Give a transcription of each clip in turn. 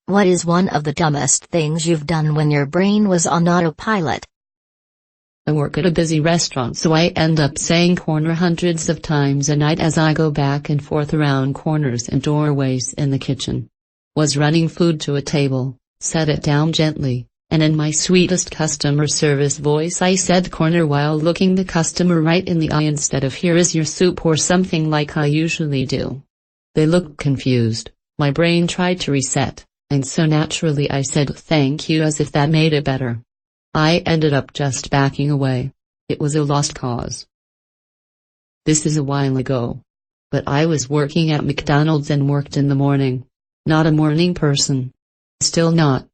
What is one of the dumbest things you've done when your brain was on autopilot? I work at a busy restaurant, so I end up saying corner hundreds of times a night as I go back and forth around corners and doorways in the kitchen. Was running food to a table, set it down gently, and in my sweetest customer service voice I said corner while looking the customer right in the eye instead of here is your soup or something like I usually do. They looked confused, my brain tried to reset, and so naturally I said thank you as if that made it better. I ended up just backing away. It was a lost cause. This is a while ago. But I was working at McDonald's and worked in the morning. Not a morning person. Still not.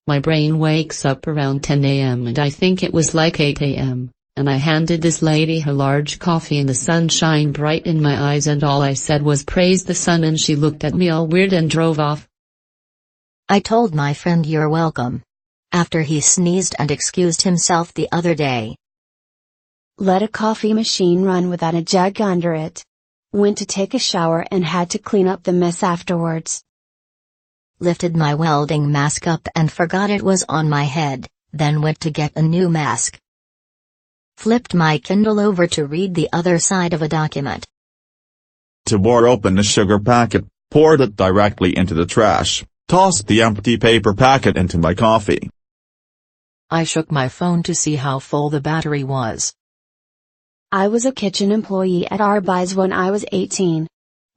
My brain wakes up around 10 a.m. and I think it was like 8 a.m., and I handed this lady her large coffee and the sun shined bright in my eyes and all I said was praise the sun and she looked at me all weird and drove off. I told my friend you're welcome. After he sneezed and excused himself the other day. Let a coffee machine run without a jug under it. Went to take a shower and had to clean up the mess afterwards. Lifted my welding mask up and forgot it was on my head, then went to get a new mask. Flipped my Kindle over to read the other side of a document. Tibor opened a sugar packet, poured it directly into the trash, tossed the empty paper packet into my coffee. I shook my phone to see how full the battery was. I was a kitchen employee at Arby's when I was 18.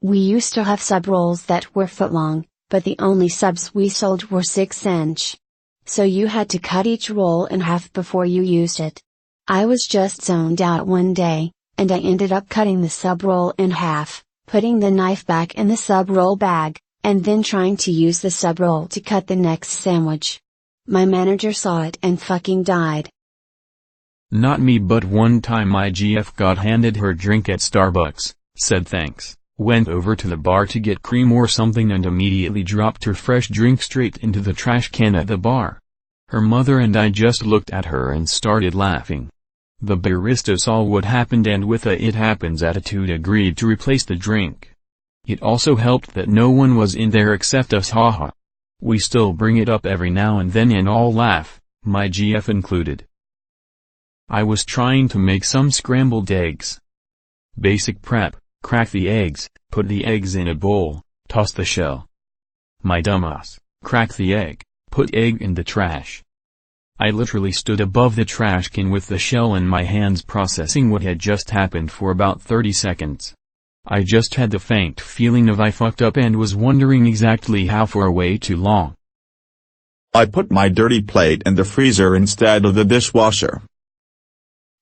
We used to have sub rolls that were foot long, but the only subs we sold were 6-inch. So you had to cut each roll in half before you used it. I was just zoned out one day, and I ended up cutting the sub roll in half, putting the knife back in the sub roll bag, and then trying to use the sub roll to cut the next sandwich. My manager saw it and fucking died. Not me, but one time my GF got handed her drink at Starbucks, said thanks, went over to the bar to get cream or something and immediately dropped her fresh drink straight into the trash can at the bar. Her mother and I just looked at her and started laughing. The barista saw what happened and with a "it happens" attitude agreed to replace the drink. It also helped that no one was in there except us, haha. We still bring it up every now and then and all laugh, my GF included. I was trying to make some scrambled eggs. Basic prep: crack the eggs, put the eggs in a bowl, toss the shell. My dumbass, crack the egg, put egg in the trash. I literally stood above the trash can with the shell in my hands processing what had just happened for about 30 seconds. I just had the faint feeling of I fucked up and was wondering exactly how for way too long. I put my dirty plate in the freezer instead of the dishwasher.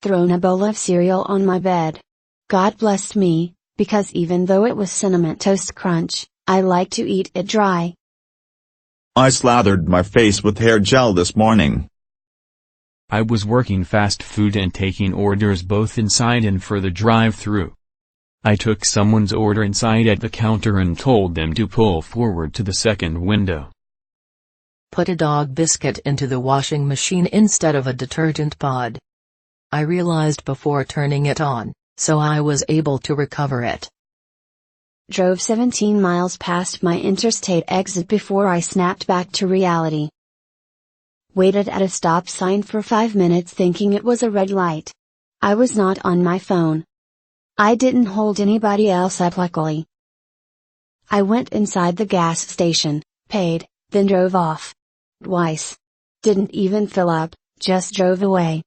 Thrown a bowl of cereal on my bed. God blessed me, because even though it was Cinnamon Toast Crunch, I like to eat it dry. I slathered my face with hair gel this morning. I was working fast food and taking orders both inside and for the drive-thru. I took someone's order inside at the counter and told them to pull forward to the second window. Put a dog biscuit into the washing machine instead of a detergent pod. I realized before turning it on, so I was able to recover it. Drove 17 miles past my interstate exit before I snapped back to reality. Waited at a stop sign for 5 minutes thinking it was a red light. I was not on my phone. I didn't hold anybody else up luckily. I went inside the gas station, paid, then drove off. Twice. Didn't even fill up, just drove away.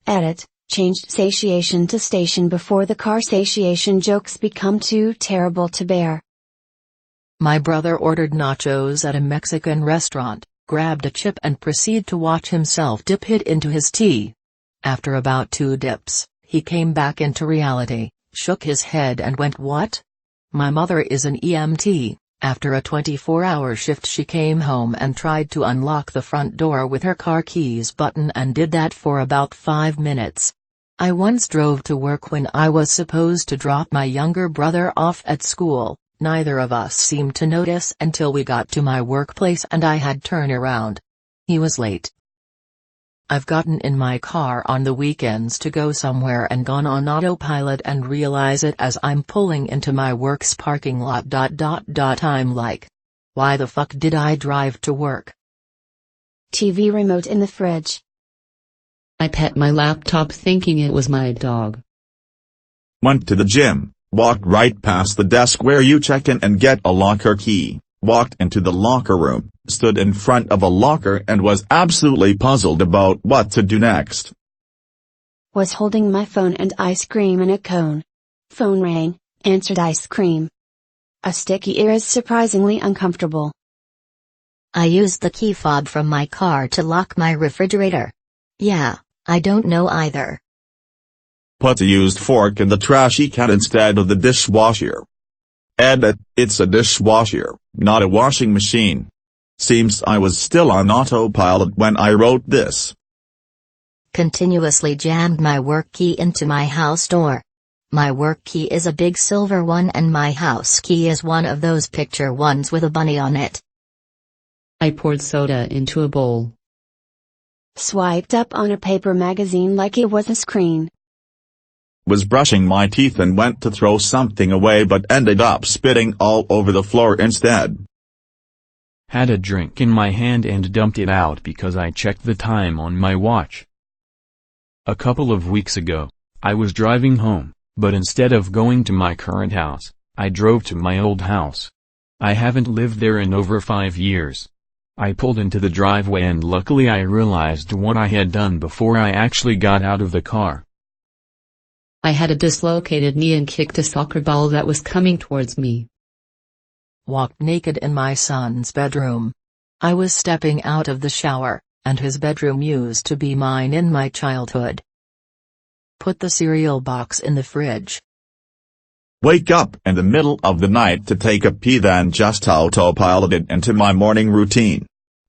Edit: changed satiation to station before the car satiation jokes become too terrible to bear. My brother ordered nachos at a Mexican restaurant, grabbed a chip and proceeded to watch himself dip it into his tea. After about 2 dips, he came back into reality, shook his head and went, "What?" My mother is an EMT. After a 24-hour shift she came home and tried to unlock the front door with her car keys button and did that for about 5 minutes. I once drove to work when I was supposed to drop my younger brother off at school. Neither of us seemed to notice until we got to my workplace and I had turned around. He was late. I've gotten in my car on the weekends to go somewhere and gone on autopilot and realize it as I'm pulling into my work's parking lot. I'm like, Why the fuck did I drive to work? TV remote in the fridge. I pet my laptop thinking it was my dog. Went to the gym, walked right past the desk where you check in and get a locker key, walked into the locker room, stood in front of a locker and was absolutely puzzled about what to do next. Was holding my phone and ice cream in a cone. Phone rang, answered ice cream. A sticky ear is surprisingly uncomfortable. I used the key fob from my car to lock my refrigerator. Yeah, I don't know either. Put a used fork in the trashy can instead of the dishwasher. Edit, it's a dishwasher, not a washing machine. Seems I was still on autopilot when I wrote this. Continuously jammed my work key into my house door. My work key is a big silver one and my house key is one of those picture ones with a bunny on it. I poured soda into a bowl. Swiped up on a paper magazine like it was a screen. Was brushing my teeth and went to throw something away but ended up spitting all over the floor instead. Had a drink in my hand and dumped it out because I checked the time on my watch. A couple of weeks ago, I was driving home, but instead of going to my current house, I drove to my old house. I haven't lived there in over 5 years. I pulled into the driveway and luckily I realized what I had done before I actually got out of the car. I had a dislocated knee and kicked a soccer ball that was coming towards me. Walked naked in my son's bedroom. I was stepping out of the shower, and his bedroom used to be mine in my childhood. Put the cereal box in the fridge. Wake up in the middle of the night to take a pee, then just autopiloted into my morning routine.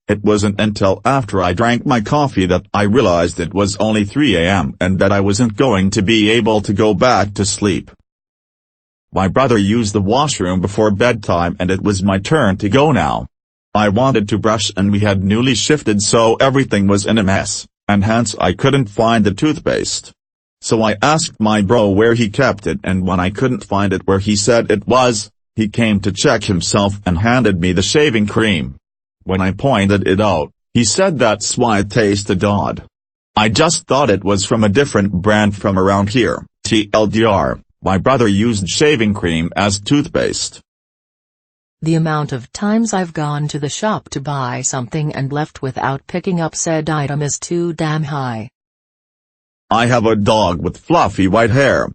It wasn't until after I drank my coffee that I realized it was only 3 a.m. and that I wasn't going to be able to go back to sleep. My brother used the washroom before bedtime and it was my turn to go now. I wanted to brush and we had newly shifted so everything was in a mess, and hence I couldn't find the toothpaste. So I asked my bro where he kept it, and when I couldn't find it where he said it was, he came to check himself and handed me the shaving cream. When I pointed it out, he said that's why it tasted odd. I just thought it was from a different brand from around here. TLDR, my brother used shaving cream as toothpaste. The amount of times I've gone to the shop to buy something and left without picking up said item is too damn high. I have a dog with fluffy white hair.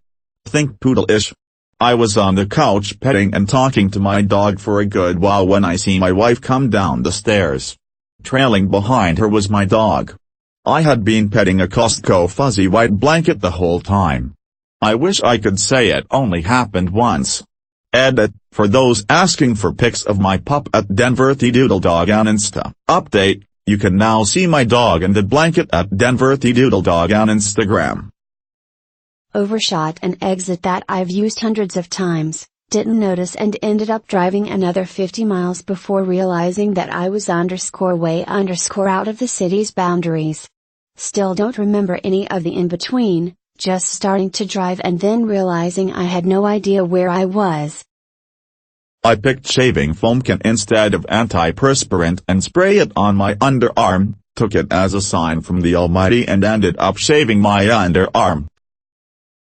Think poodle-ish. I was on the couch petting and talking to my dog for a good while when I see my wife come down the stairs. Trailing behind her was my dog. I had been petting a Costco fuzzy white blanket the whole time. I wish I could say it only happened once. Edit, for those asking for pics of my pup at DenverTheDoodleDog on Insta. Update, you can now see my dog and the blanket at DenverTheDoodleDog on Instagram. Overshot an exit that I've used hundreds of times, didn't notice and ended up driving another 50 miles before realizing that I was _way_ out of the city's boundaries. Still don't remember any of the in-between, just starting to drive and then realizing I had no idea where I was. I picked shaving foam can instead of antiperspirant and spray it on my underarm, took it as a sign from the Almighty and ended up shaving my underarm.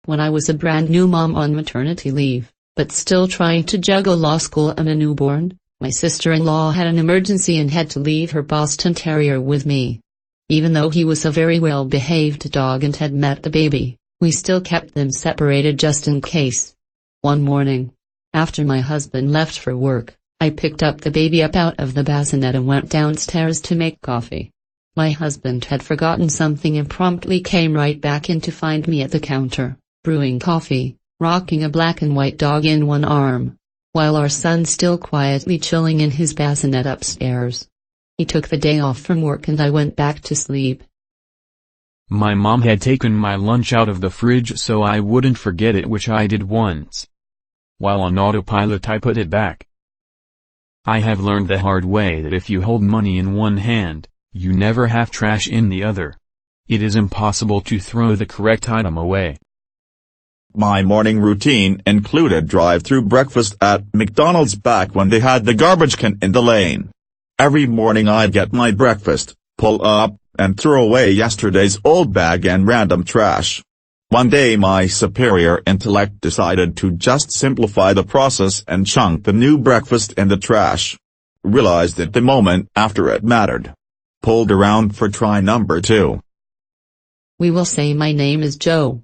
When I was a brand new mom on maternity leave, but still trying to juggle law school and a newborn, my sister-in-law had an emergency and had to leave her Boston Terrier with me. Even though he was a very well-behaved dog and had met the baby, we still kept them separated just in case. One morning, after my husband left for work, I picked up the baby up out of the bassinet and went downstairs to make coffee. My husband had forgotten something and promptly came right back in to find me at the counter, brewing coffee, rocking a black and white dog in one arm, while our son still quietly chilling in his bassinet upstairs. He took the day off from work and I went back to sleep. My mom had taken my lunch out of the fridge so I wouldn't forget it, which I did once. While on autopilot I put it back. I have learned the hard way that if you hold money in one hand, you never have trash in the other. It is impossible to throw the correct item away. My morning routine included drive-through breakfast at McDonald's back when they had the garbage can in the lane. Every morning I'd get my breakfast, pull up, and throw away yesterday's old bag and random trash. One day my superior intellect decided to just simplify the process and chunk the new breakfast in the trash. Realized it the moment after it mattered. Pulled around for try number 2. We will say my name is Joe.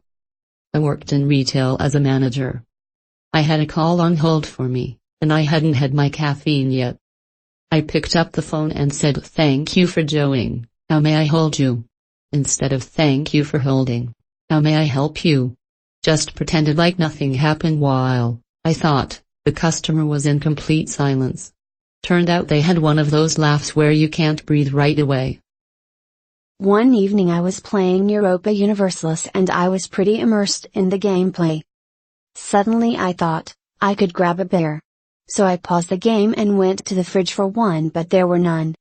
I worked in retail as a manager. I had a call on hold for me, and I hadn't had my caffeine yet. I picked up the phone and said thank you for joeing, how may I hold you? Instead of thank you for holding, how may I help you? Just pretended like nothing happened while, I thought, the customer was in complete silence. Turned out they had one of those laughs where you can't breathe right away. One evening I was playing Europa Universalis and I was pretty immersed in the gameplay. Suddenly I thought, I could grab a beer. So I paused the game and went to the fridge for one, but there were none.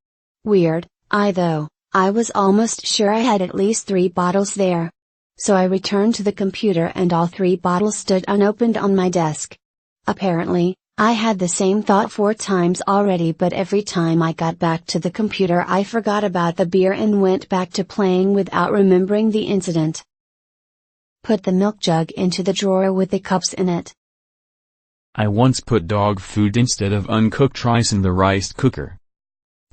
Weird, though, I was almost sure I had at least 3 bottles there. So I returned to the computer and all 3 bottles stood unopened on my desk. Apparently, I had the same thought 4 times already, but every time I got back to the computer I forgot about the beer and went back to playing without remembering the incident. Put the milk jug into the drawer with the cups in it. I once put dog food instead of uncooked rice in the rice cooker.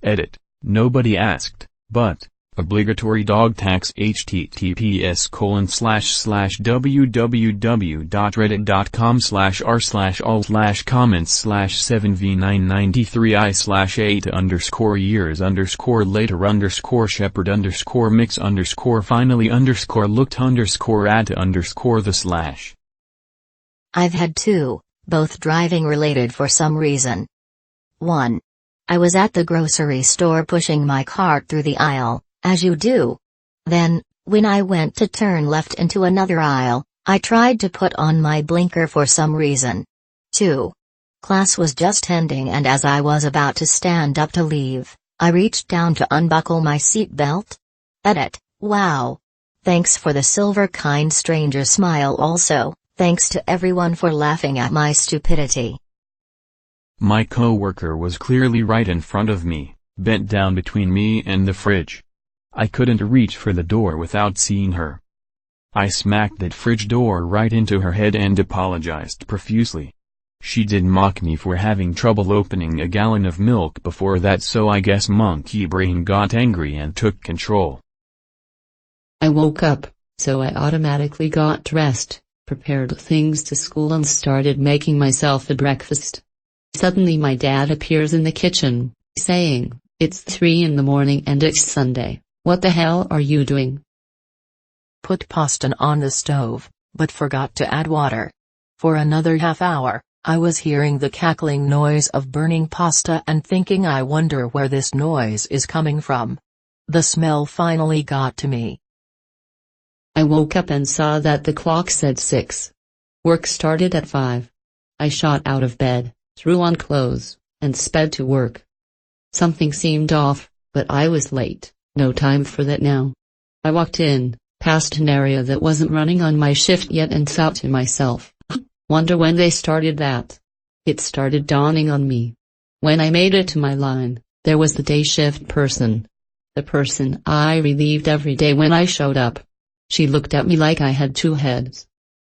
Edit. Nobody asked, but, obligatory dog tax https://www.reddit.com/r/alt/comments/7v993i/8_shepherd_later_mix_at_the/. I've had 2, both driving related for some reason. 1. I was at the grocery store pushing my cart through the aisle, as you do. Then, when I went to turn left into another aisle, I tried to put on my blinker for some reason. 2. Class was just ending and as I was about to stand up to leave, I reached down to unbuckle my seatbelt. Edit. Wow. Thanks for the silver kind stranger smile. Also, thanks to everyone for laughing at my stupidity. My coworker was clearly right in front of me, bent down between me and the fridge. I couldn't reach for the door without seeing her. I smacked that fridge door right into her head and apologized profusely. She did mock me for having trouble opening a gallon of milk before that, so I guess Monkey Brain got angry and took control. I woke up, so I automatically got dressed, prepared things to school and started making myself a breakfast. Suddenly my dad appears in the kitchen, saying, "It's 3 in the morning and it's Sunday, what the hell are you doing?" Put pasta on the stove, but forgot to add water. For another half hour, I was hearing the cackling noise of burning pasta and thinking, I wonder where this noise is coming from. The smell finally got to me. I woke up and saw that the clock said 6. Work started at 5. I shot out of bed, threw on clothes, and sped to work. Something seemed off, but I was late, no time for that now. I walked in, past an area that wasn't running on my shift yet and thought to myself, wonder when they started that. It started dawning on me. When I made it to my line, there was the day shift person. The person I relieved every day when I showed up. She looked at me like I had 2 heads.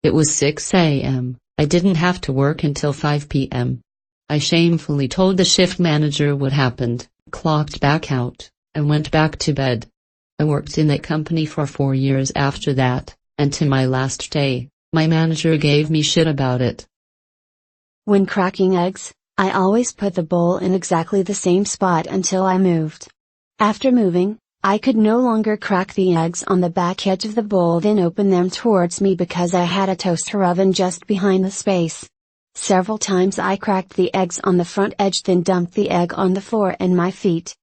It was 6 a.m., I didn't have to work until 5 p.m. I shamefully told the shift manager what happened, clocked back out, and went back to bed. I worked in that company for 4 years after that, and to my last day, my manager gave me shit about it. When cracking eggs, I always put the bowl in exactly the same spot until I moved. After moving, I could no longer crack the eggs on the back edge of the bowl then open them towards me because I had a toaster oven just behind the space. Several times I cracked the eggs on the front edge then dumped the egg on the floor and my feet.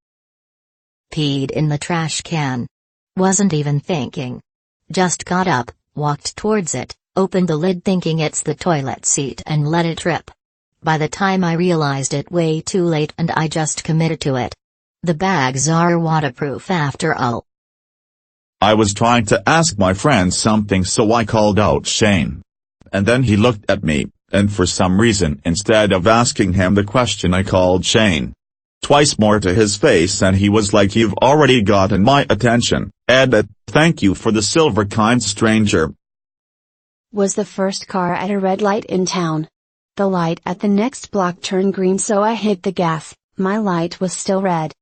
Peed in the trash can. Wasn't even thinking. Just got up, walked towards it, opened the lid thinking it's the toilet seat and let it rip. By the time I realized it, way too late, and I just committed to it. The bags are waterproof after all. I was trying to ask my friend something, so I called out Shane. and then he looked at me, and for some reason instead of asking him the question I called Shane twice more to his face, and he was like, "You've already gotten my attention, Ed, thank you for the silver, kind stranger." Was the first car at a red light in town. The light at the next block turned green, so I hit the gas. My light was still red.